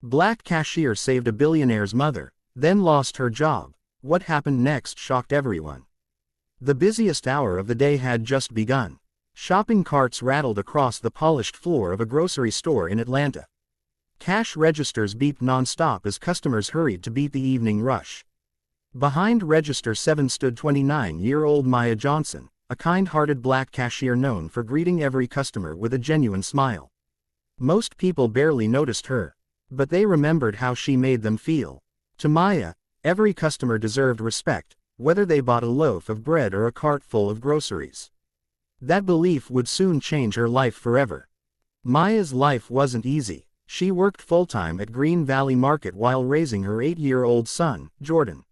Black cashier saved a billionaire's mother, then lost her job. What happened next shocked everyone. The busiest hour of the day had just begun. Shopping carts rattled across the polished floor of a grocery store in Atlanta. Cash registers beeped non-stop as customers hurried to beat the evening rush. Behind register 7 stood 29-year-old Maya Johnson, a kind-hearted black cashier known for greeting every customer with a genuine smile. Most people barely noticed her, but they remembered how she made them feel. To Maya, every customer deserved respect, whether they bought a loaf of bread or a cart full of groceries. That belief would soon change her life forever. Maya's life wasn't easy. She worked full-time at Green Valley Market while raising her 8-year-old son, Jordan.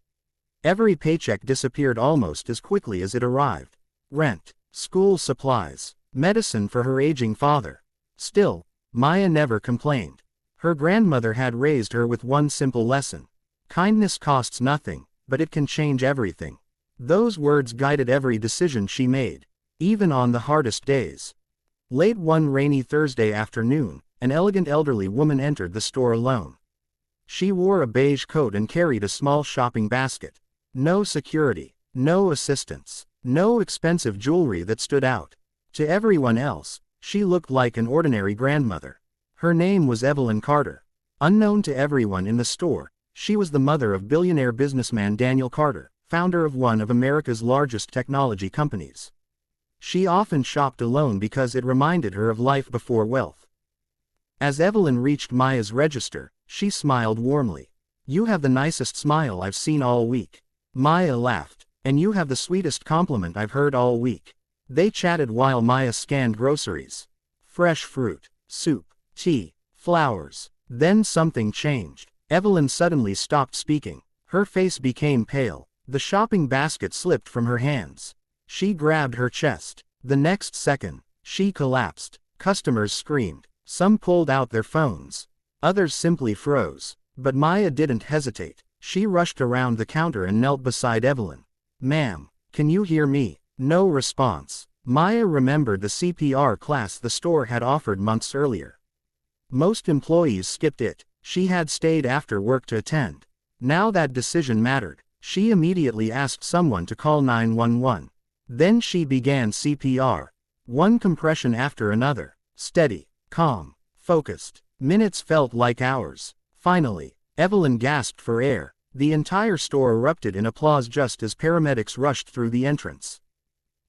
Every paycheck disappeared almost as quickly as it arrived. Rent, school supplies, medicine for her aging father. Still, Maya never complained. Her grandmother had raised her with one simple lesson. Kindness costs nothing, but it can change everything. Those words guided every decision she made, even on the hardest days. Late one rainy Thursday afternoon, an elegant elderly woman entered the store alone. She wore a beige coat and carried a small shopping basket. No security, no assistance, no expensive jewelry that stood out. To everyone else, she looked like an ordinary grandmother. Her name was Evelyn Carter. Unknown to everyone in the store, she was the mother of billionaire businessman Daniel Carter, founder of one of America's largest technology companies. She often shopped alone because it reminded her of life before wealth. As Evelyn reached Maya's register, she smiled warmly. "You have the nicest smile I've seen all week." Maya laughed. "And you have the sweetest compliment I've heard all week." They chatted while Maya scanned groceries. Fresh fruit, soup, tea, flowers. Then something changed. Evelyn suddenly stopped speaking. Her face became pale. The shopping basket slipped from her hands. She grabbed her chest. The next second, she collapsed. Customers screamed. Some pulled out their phones. Others simply froze. But Maya didn't hesitate. She rushed around the counter and knelt beside Evelyn. "Ma'am, can you hear me?" No response. Maya remembered the CPR class the store had offered months earlier. Most employees skipped it. She had stayed after work to attend. Now that decision mattered. She immediately asked someone to call 911. Then she began CPR. One compression after another. Steady, calm, focused. Minutes felt like hours. Finally, Evelyn gasped for air. The entire store erupted in applause just as paramedics rushed through the entrance.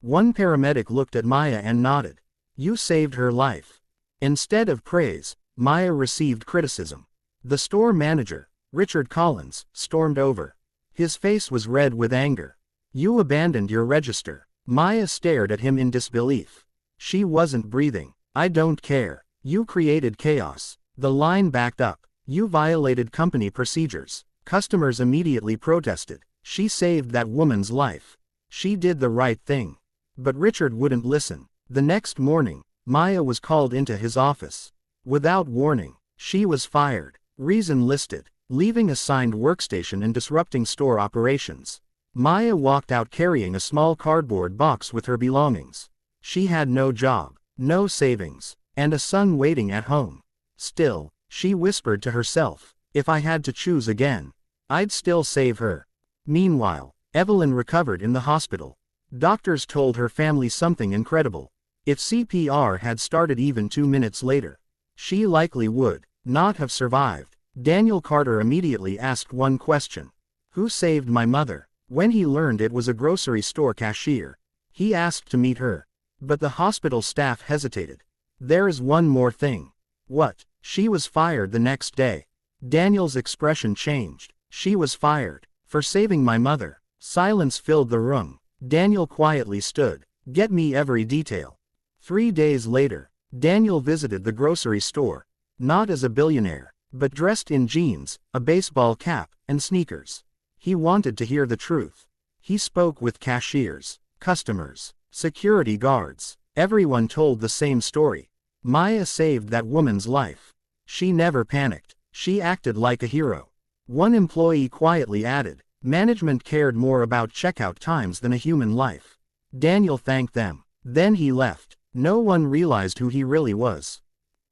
One paramedic looked at Maya and nodded. "You saved her life." Instead of praise, Maya received criticism. The store manager, Richard Collins, stormed over. His face was red with anger. "You abandoned your register." Maya stared at him in disbelief. She wasn't breathing. "I don't care. You created chaos." The line backed up. "You violated company procedures." Customers immediately protested. She saved that woman's life. She did the right thing. But Richard wouldn't listen. The next morning, Maya was called into his office. Without warning, she was fired. Reason listed: leaving assigned workstation and disrupting store operations. Maya walked out carrying a small cardboard box with her belongings. She had no job, no savings, and a son waiting at home. Still, she whispered to herself, "If I had to choose again, I'd still save her." Meanwhile, Evelyn recovered in the hospital. Doctors told her family something incredible. If CPR had started even 2 minutes later, she likely would not have survived. Daniel Carter immediately asked one question: "Who saved my mother?" When he learned it was a grocery store cashier, he asked to meet her. But the hospital staff hesitated. "There is one more thing." "What?" "She was fired the next day." Daniel's expression changed. "She was fired for saving my mother." Silence filled the room. Daniel quietly stood. "Get me every detail." 3 days later, Daniel visited the grocery store. Not as a billionaire, but dressed in jeans, a baseball cap, and sneakers. He wanted to hear the truth. He spoke with cashiers, customers, security guards. Everyone told the same story. Maya saved that woman's life. She never panicked. She acted like a hero. One employee quietly added, "Management cared more about checkout times than a human life." Daniel thanked them. Then he left. No one realized who he really was.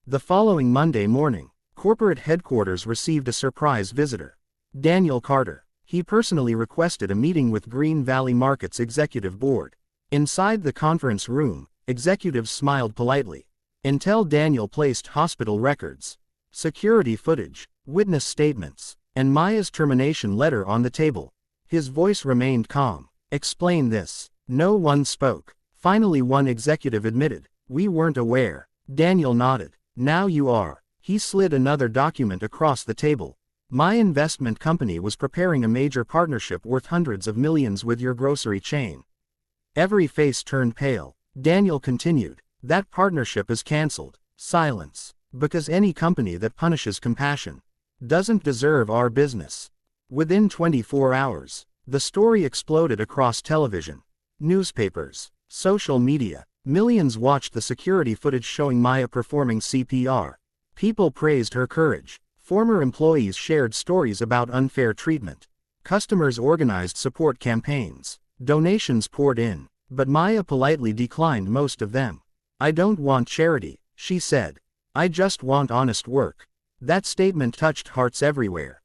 The following Monday morning, Corporate headquarters received a surprise visitor. Daniel Carter. He personally requested a meeting with Green Valley Market's executive board. Inside the conference room, executives smiled politely. Until Daniel placed hospital records, security footage, witness statements, and Maya's termination letter on the table. His voice remained calm. Explain this. No one spoke. Finally one executive admitted, we weren't aware. Daniel nodded. Now you are. He slid another document across the table. My investment company was preparing a major partnership worth hundreds of millions with your grocery chain. Every face turned pale. Daniel continued, that partnership is cancelled. Silence. Because any company that punishes compassion doesn't deserve our business. Within 24 hours, the story exploded across television, newspapers, social media. Millions watched the security footage showing Maya performing CPR. People praised her courage. Former employees shared stories about unfair treatment. Customers organized support campaigns. Donations poured in, but Maya politely declined most of them. I don't want charity, she said. I just want honest work. That statement touched hearts everywhere.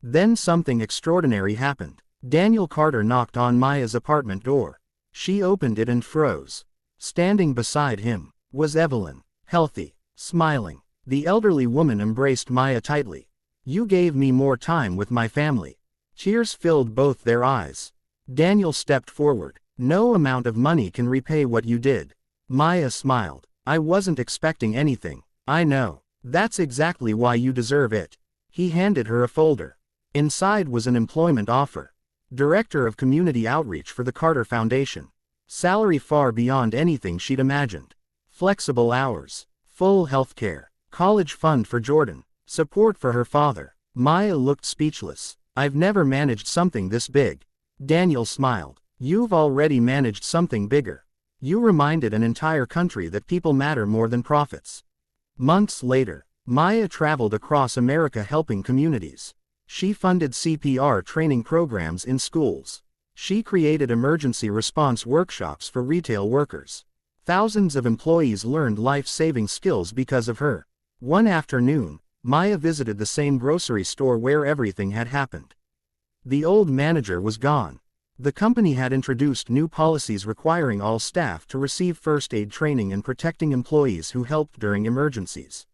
Then something extraordinary happened. Daniel Carter knocked on Maya's apartment door. She opened it and froze. Standing beside him was Evelyn, healthy, smiling. The elderly woman embraced Maya tightly. You gave me more time with my family. Tears filled both their eyes. Daniel stepped forward. No amount of money can repay what you did. Maya smiled. I wasn't expecting anything. I know. That's exactly why you deserve it. He handed her a folder. Inside was an employment offer. Director of Community Outreach for the Carter Foundation. Salary far beyond anything she'd imagined. Flexible hours. Full health care. College fund for Jordan. Support for her father. Maya looked speechless. I've never managed something this big. Daniel smiled. You've already managed something bigger. You reminded an entire country that people matter more than profits. Months later, Maya traveled across America helping communities. She funded CPR training programs in schools. She created emergency response workshops for retail workers. Thousands of employees learned life-saving skills because of her. One afternoon, Maya visited the same grocery store where everything had happened. The old manager was gone. The company had introduced new policies requiring all staff to receive first aid training and protecting employees who helped during emergencies.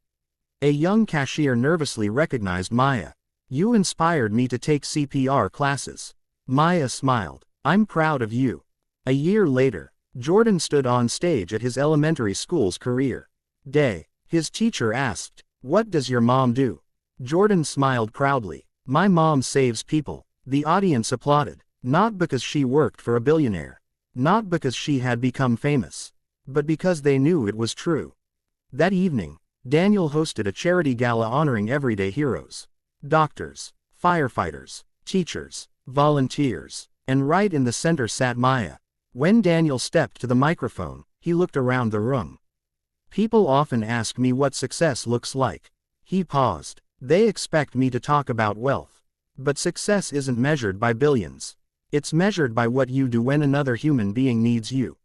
A young cashier nervously recognized Maya. You inspired me to take CPR classes. Maya smiled. I'm proud of you. A year later, Jordan stood on stage at his elementary school's career day. His teacher asked, "What does your mom do?" Jordan smiled proudly. "My mom saves people." The audience applauded, not because she worked for a billionaire, not because she had become famous, but because they knew it was true. That evening, Daniel hosted a charity gala honoring everyday heroes. Doctors, firefighters, teachers, volunteers, and right in the center sat Maya. When Daniel stepped to the microphone, he looked around the room. People often ask me what success looks like. He paused. They expect me to talk about wealth. But success isn't measured by billions. It's measured by what you do when another human being needs you.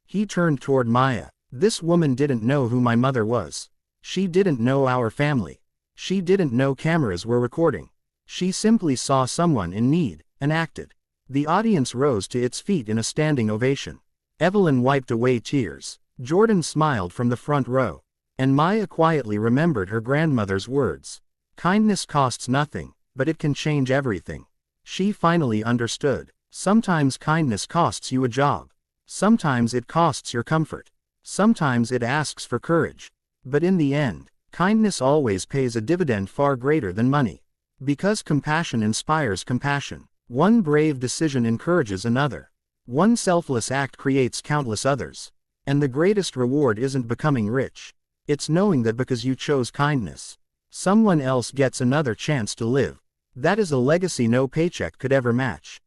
He turned toward Maya. This woman didn't know who my mother was. She didn't know our family. She didn't know cameras were recording. She simply saw someone in need, and acted. The audience rose to its feet in a standing ovation. Evelyn wiped away tears. Jordan smiled from the front row. And Maya quietly remembered her grandmother's words. Kindness costs nothing, but it can change everything. She finally understood. Sometimes kindness costs you a job. Sometimes it costs your comfort. Sometimes it asks for courage. But in the end, kindness always pays a dividend far greater than money. Because compassion inspires compassion. One brave decision encourages another. One selfless act creates countless others. And the greatest reward isn't becoming rich. It's knowing that because you chose kindness, someone else gets another chance to live. That is a legacy no paycheck could ever match.